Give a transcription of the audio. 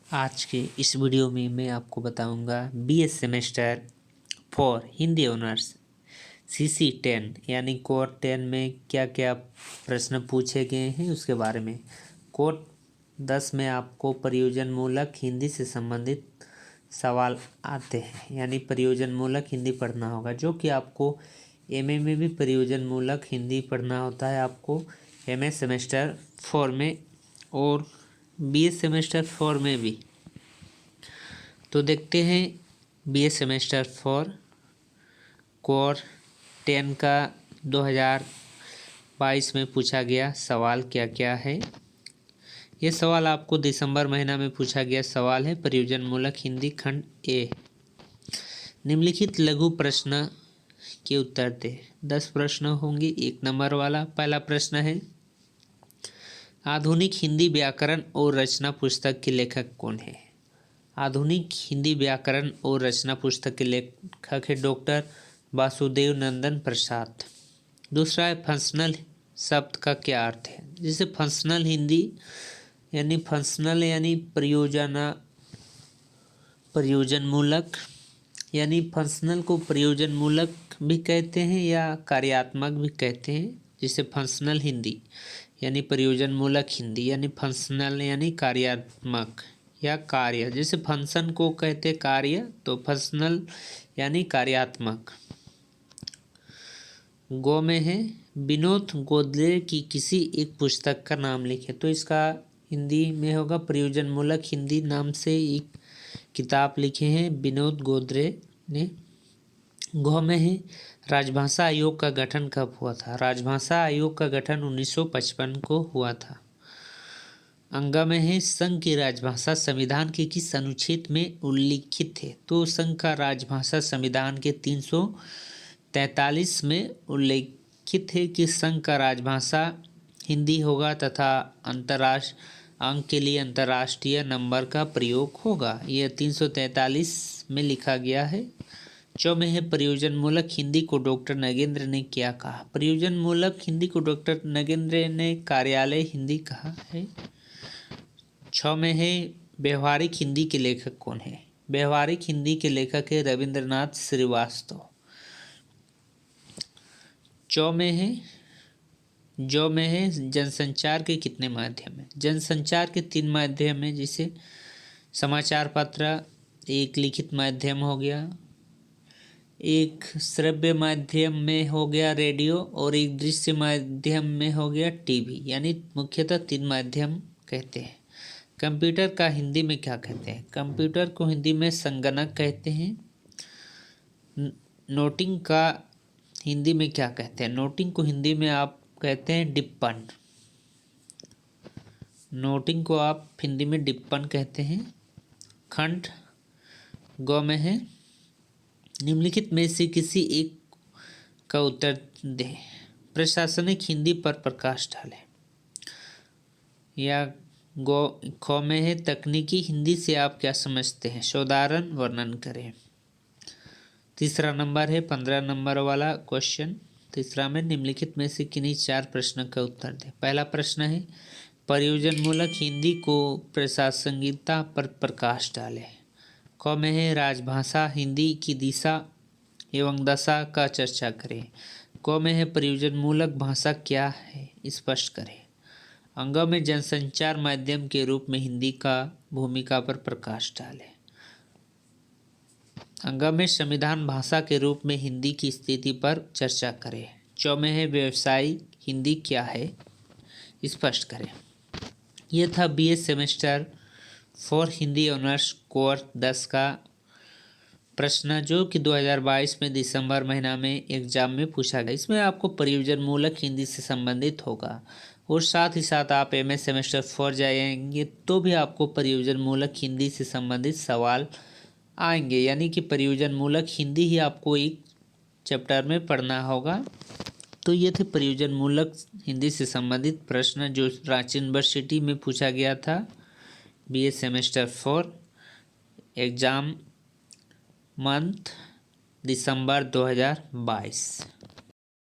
आज के इस वीडियो में मैं आपको बताऊंगा BA semester for Hindi honours CC 10 यानी कोर 10 में क्या क्या प्रश्न पूछे गए हैं उसके बारे में। कोर 10 में आपको प्रयोजन मूलक हिंदी से संबंधित सवाल आते हैं, यानी प्रयोजन मूलक हिंदी पढ़ना होगा, जो कि आपको एमए में भी प्रयोजन मूलक हिंदी पढ़ना होता है आपको एमए सेमेस्टर 4 में और बीए सेमेस्टर 4 में भी। तो देखते हैं बीए सेमेस्टर 4 कोर 10 का 2022 में पूछा गया सवाल क्या क्या है। ये सवाल आपको दिसंबर महीना में पूछा गया सवाल है। प्रयोजन मूलक हिंदी खंड ए, निम्नलिखित लघु प्रश्न के उत्तर दे। 10 प्रश्न होंगे। 1 नंबर वाला पहला प्रश्न है, आधुनिक हिंदी व्याकरण और रचना पुस्तक के लेखक कौन है? आधुनिक हिंदी व्याकरण और रचना पुस्तक के लेखक है डॉक्टर वासुदेव नंदन प्रसाद। दूसरा है, फंक्शनल शब्द का क्या अर्थ है? जैसे फंक्शनल हिंदी यानी फंक्शनल यानी प्रयोजन मूलक, यानी फंक्शनल को प्रयोजन मूलक भी कहते हैं या कार्यात्मक भी कहते हैं। जिसे फंक्शनल हिंदी यानी प्रयोजन मूलक हिंदी, यानी फंक्शनल यानी कार्यात्मक या कार्य। जैसे फंक्शन को कहते कार्य, तो फंक्शनल यानी कार्यात्मक। गो में है, विनोद गोदले की किसी एक पुस्तक का नाम लिखे। तो इसका हिंदी में होगा प्रयोजन मूलक हिंदी नाम से एक किताब लिखे हैं विनोद गोदले ने। गो में है, राजभाषा आयोग का गठन कब हुआ था? राजभाषा आयोग का गठन 1955 को हुआ था। अंग में है, संघ की राजभाषा संविधान के किस अनुच्छेद में उल्लिखित है? तो संघ का राजभाषा संविधान के 343 में उल्लिखित है कि संघ का राजभाषा हिंदी होगा तथा अंतर्राष्ट्रीय अंक के लिए अंतर्राष्ट्रीय नंबर का प्रयोग होगा। यह 343 में लिखा गया है। 4 में है, प्रयोजन मूलक हिंदी को डॉक्टर नगेंद्र ने क्या कहा? प्रयोजन मूलक हिंदी को डॉक्टर नगेंद्र ने कार्यालय हिंदी कहा है। 6 में है, व्यवहारिक हिंदी के लेखक कौन है? व्यवहारिक हिंदी के लेखक है रविंद्रनाथ श्रीवास्तव। जो में है, जनसंचार के कितने माध्यम हैं? जनसंचार के 3 माध्यम हैं, जिसे समाचार पत्र एक लिखित माध्यम हो गया, एक श्रव्य माध्यम में हो गया रेडियो, और एक दृश्य माध्यम में हो गया टीवी। यानी मुख्यतः 3 माध्यम कहते हैं। कंप्यूटर का हिंदी में क्या कहते हैं? कंप्यूटर को हिंदी में संगणक कहते हैं। नोटिंग का हिंदी में क्या कहते हैं? नोटिंग को हिंदी में आप कहते हैं डिप्पण। नोटिंग को आप हिंदी में डिप्पण कहते हैं। खंड गौ में है, निम्नलिखित में से किसी एक का उत्तर दें। प्रशासनिक हिंदी पर प्रकाश डालें। या खो में है, तकनीकी हिंदी से आप क्या समझते हैं? साधारण वर्णन करें। तीसरा नंबर है 15 नंबर वाला क्वेश्चन। तीसरा में, निम्नलिखित में से किन्हीं 4 प्रश्न का उत्तर दें। पहला प्रश्न है, प्रयोजन मूलक हिंदी को प्रासंगिकता पर प्रकाश डालें। क में है, राजभाषा हिंदी की दिशा एवं दशा का चर्चा करें। क में है, प्रयोजन मूलक भाषा क्या है स्पष्ट करें। अंग में, जनसंचार माध्यम के रूप में हिंदी का भूमिका पर प्रकाश डालें। अंग में, संविधान भाषा के रूप में हिंदी की स्थिति पर चर्चा करें। च में है, व्यावसायिक हिंदी क्या है स्पष्ट करें। यह था BA semester 4 Hindi honours core 10 का प्रश्न, जो कि 2022 में दिसंबर महीना में एग्जाम में पूछा गया। इसमें आपको प्रयोजन मूलक हिंदी से संबंधित होगा, और साथ ही साथ आप एमए सेमेस्टर 4 जाएंगे तो भी आपको प्रयोजन मूलक हिंदी से संबंधित सवाल आएंगे, यानी कि प्रयोजन मूलक हिंदी ही आपको एक चैप्टर में पढ़ना होगा। तो ये थे प्रयोजन मूलक हिंदी से संबंधित प्रश्न जो रांची यूनिवर्सिटी में पूछा गया था बीए सेमेस्टर 4 एग्जाम मंथ दिसंबर 2022।